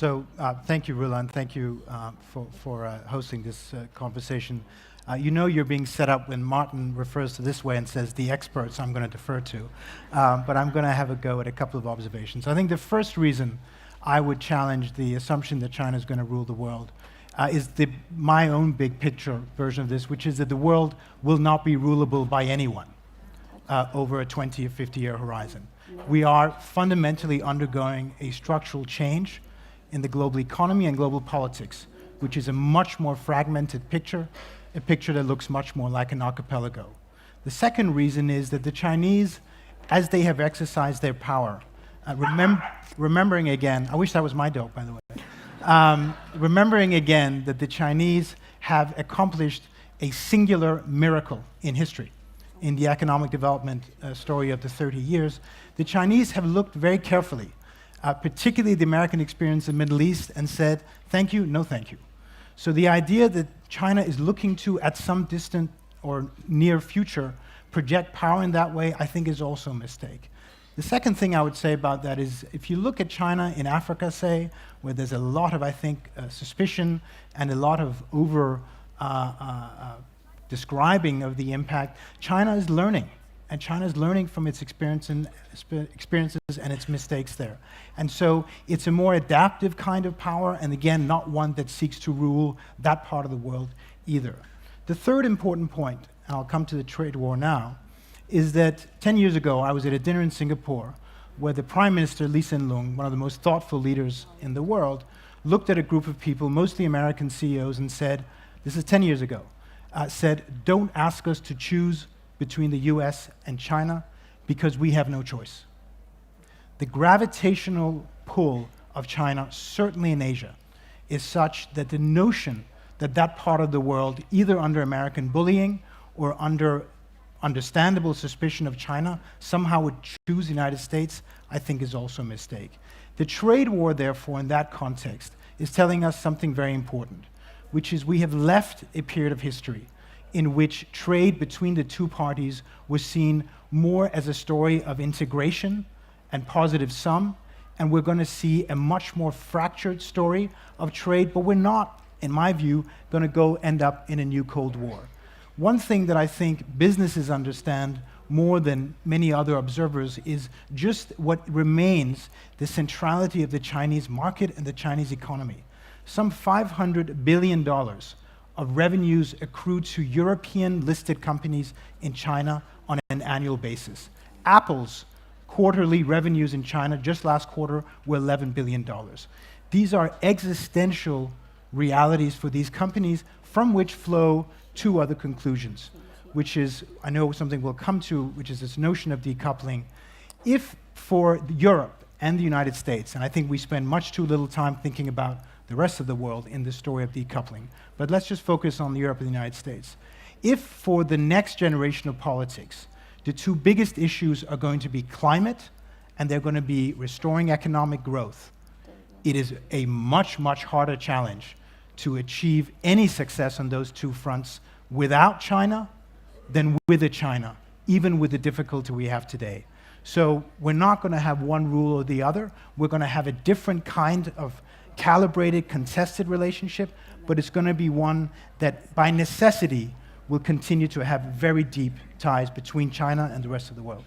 Thank you, Rula, and thank you for hosting this conversation. You know you're being set up when Martin refers to this way and says the experts I'm going to defer to, but I'm going to have a go at a couple of observations. I think the first reason I would challenge the assumption that China is going to rule the world is my own big picture version of this, which is that the world will not be rulable by anyone over a 20 or 50-year horizon. We are fundamentally undergoing a structural change in the global economy and global politics, which is a much more fragmented picture, a picture that looks much more like an archipelago. The second reason is that the Chinese, as they have exercised their power, remembering again, I wish that was my dope, by the way, remembering again that the Chinese have accomplished a singular miracle in history, in the economic development story of the 30 years, the Chinese have looked very carefully, particularly the American experience in the Middle East, and said, thank you, no thank you. So the idea that China is looking to, at some distant or near future, project power in that way, I think is also a mistake. The second thing I would say about that is, if you look at China in Africa, say, where there's a lot of, I think, suspicion and a lot of describing of the impact, China is learning. And China is learning from its experiences and its mistakes there. And so it's a more adaptive kind of power, and again, not one that seeks to rule that part of the world either. The third important point, and I'll come to the trade war now, is that 10 years ago, I was at a dinner in Singapore where the Prime Minister, Lee Hsien Loong, one of the most thoughtful leaders in the world, looked at a group of people, mostly American CEOs, and said, this is 10 years ago, said, don't ask us to choose between the US and China because we have no choice. The gravitational pull of China, certainly in Asia, is such that the notion that that part of the world, either under American bullying or under understandable suspicion of China, somehow would choose the United States, I think is also a mistake. The trade war, therefore, in that context, is telling us something very important, which is we have left a period of history in which trade between the two parties was seen more as a story of integration and positive sum, and we're going to see a much more fractured story of trade, but we're not, in my view, going to go end up in a new Cold War. One thing that I think businesses understand more than many other observers is just what remains the centrality of the Chinese market and the Chinese economy. Some $500 billion of revenues accrued to European listed companies in China on an annual basis. Apple's quarterly revenues in China just last quarter were $11 billion. These are existential realities for these companies from which flow two other conclusions, which is, I know something we'll come to, which is this notion of decoupling. If for Europe and the United States, and I think we spend much too little time thinking about the rest of the world in the story of decoupling, but let's just focus on Europe and the United States. If for the next generation of politics, the two biggest issues are going to be climate and they're going to be restoring economic growth, it is a much, much harder challenge to achieve any success on those two fronts without China than with a China, even with the difficulty we have today. So we're not going to have one rule or the other. We're going to have a different kind of calibrated, contested relationship, but it's going to be one that, by necessity, will continue to have very deep ties between China and the rest of the world.